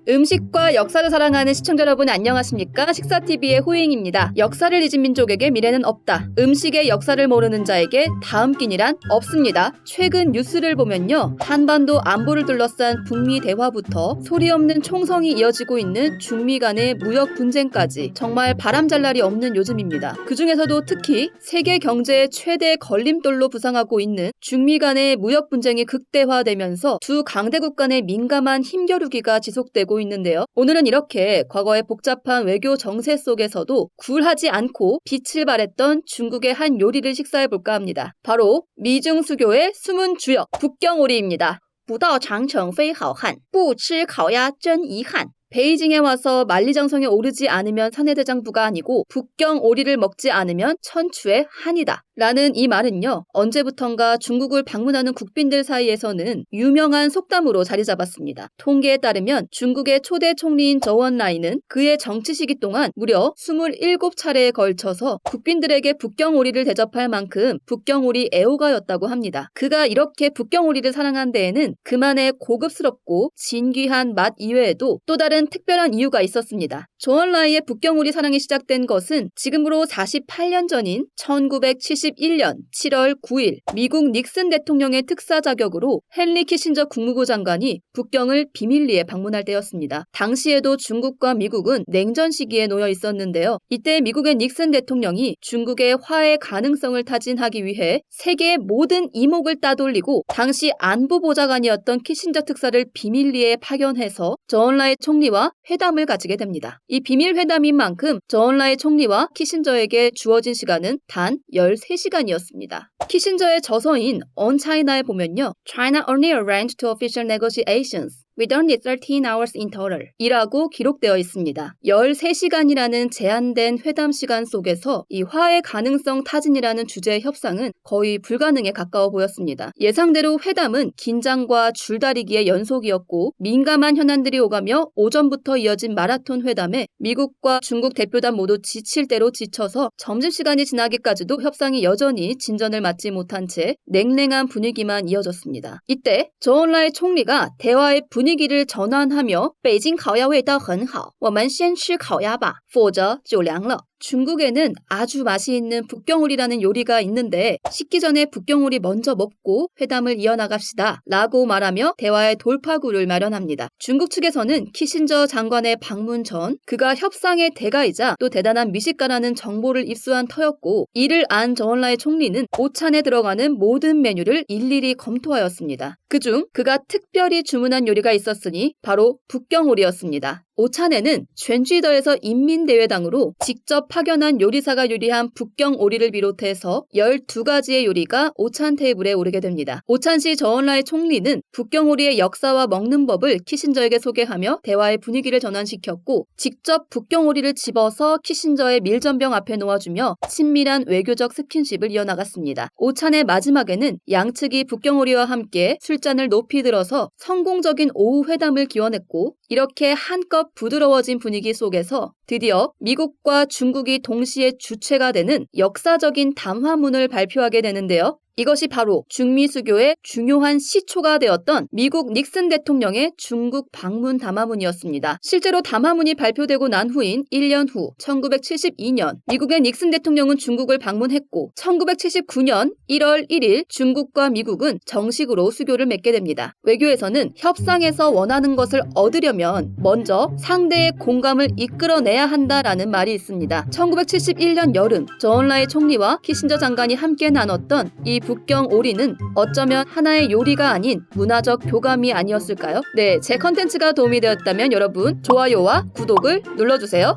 음식과 역사를 사랑하는 시청자 여러분 안녕하십니까? 식사TV의 호잉입니다. 역사를 잊은 민족에게 미래는 없다. 음식의 역사를 모르는 자에게 다음 끼니란 없습니다. 최근 뉴스를 보면요. 한반도 안보를 둘러싼 북미 대화부터 소리 없는 총성이 이어지고 있는 중미 간의 무역 분쟁까지 정말 바람잘 날이 없는 요즘입니다. 그 중에서도 특히 세계 경제의 최대 걸림돌로 부상하고 있는 중미 간의 무역 분쟁이 극대화되면서 두 강대국 간의 민감한 힘겨루기가 지속되고 있는데요. 오늘은 이렇게 과거의 복잡한 외교 정세 속에서도 굴하지 않고 빛을 발했던 중국의 한 요리를 식사해볼까 합니다. 바로 미중 수교의 숨은 주역 북경오리입니다. 不到长城非好汉,不吃烤鸭真遗憾. 베이징에 와서 만리장성에 오르지 않으면 사내대장부가 아니고 북경오리를 먹지 않으면 천추의 한이다. 라는 이 말은요. 언제부턴가 중국을 방문하는 국빈들 사이에서는 유명한 속담으로 자리 잡았습니다. 통계에 따르면 중국의 초대 총리인 저원라이는 그의 정치 시기 동안 무려 27차례에 걸쳐서 국빈들에게 북경오리를 대접할 만큼 북경오리 애호가였다고 합니다. 그가 이렇게 북경오리를 사랑한 데에는 그만의 고급스럽고 진귀한 맛 이외에도 또 다른 특별한 이유가 있었습니다. 저원라이의 북경오리 사랑이 시작된 것은 지금으로 48년 전인 1971년 7월 9일 미국 닉슨 대통령의 특사 자격으로 헨리 키신저 국무부 장관이 북경을 비밀리에 방문할 때였습니다. 당시에도 중국과 미국은 냉전 시기에 놓여 있었는데요. 이때 미국의 닉슨 대통령이 중국의 화해 가능성을 타진하기 위해 세계의 모든 이목을 따돌리고 당시 안보보좌관이었던 키신저 특사를 비밀리에 파견해서 저원라이 총리와 회담을 가지게 됩니다. 이 비밀 회담인 만큼 저원라이 총리와 키신저에게 주어진 시간은 단 13시간이었습니다. 키신저의 저서인 On China에 보면요. China only arranged two official negotiations. with only 13 hours in total 이라고 기록되어 있습니다. 13시간이라는 제한된 회담 시간 속에서 이 화해 가능성 타진이라는 주제의 협상은 거의 불가능에 가까워 보였습니다. 예상대로 회담은 긴장과 줄다리기의 연속이었고 민감한 현안들이 오가며 오전부터 이어진 마라톤 회담에 미국과 중국 대표단 모두 지칠 대로 지쳐서 점심시간이 지나기까지도 협상이 여전히 진전을 맞지 못한 채 냉랭한 분위기만 이어졌습니다. 이때 저원라이 총리가 대화의 분위기를 전환하며 北京烤鸭味道很好,我们先吃烤鸭吧,否则就凉了. 중국에는 아주 맛이 있는 북경오리라는 요리가 있는데 식기 전에 북경오리 먼저 먹고 회담을 이어나갑시다 라고 말하며 대화의 돌파구를 마련합니다. 중국 측에서는 키신저 장관의 방문 전 그가 협상의 대가이자 또 대단한 미식가라는 정보를 입수한 터였고 이를 안 저원라이 총리는 오찬에 들어가는 모든 메뉴를 일일이 검토하였습니다. 그중 그가 특별히 주문한 요리가 있었으니 바로 북경오리였습니다. 오찬에는 쥴쥐더에서 인민대회당으로 직접 파견한 요리사가 요리한 북경오리를 비롯해서 12가지의 요리가 오찬 테이블에 오르게 됩니다. 오찬 시 저원라이 총리는 북경오리의 역사와 먹는 법을 키신저에게 소개하며 대화의 분위기를 전환시켰고 직접 북경오리를 집어서 키신저의 밀전병 앞에 놓아주며 친밀한 외교적 스킨십을 이어나갔습니다. 오찬의 마지막에는 양측이 북경오리와 함께 술잔을 높이 들어서 성공적인 오후 회담을 기원했고 이렇게 한껏 부드러워진 분위기 속에서 드디어 미국과 중국이 동시에 주체가 되는 역사적인 담화문을 발표하게 되는데요. 이것이 바로 중미 수교의 중요한 시초가 되었던 미국 닉슨 대통령의 중국 방문 담화문이었습니다. 실제로 담화문이 발표되고 난 후인 1년 후 1972년 미국의 닉슨 대통령은 중국을 방문했고 1979년 1월 1일 중국과 미국은 정식으로 수교를 맺게 됩니다. 외교에서는 협상에서 원하는 것을 얻으려면 먼저 상대의 공감을 이끌어내야 한다라는 말이 있습니다. 1971년 여름 저원라이 총리와 키신저 장관이 함께 나눴던 이 북경오리는 어쩌면 하나의 요리가 아닌 문화적 교감이 아니었을까요? 네, 제 컨텐츠가 도움이 되었다면 여러분 좋아요와 구독을 눌러주세요.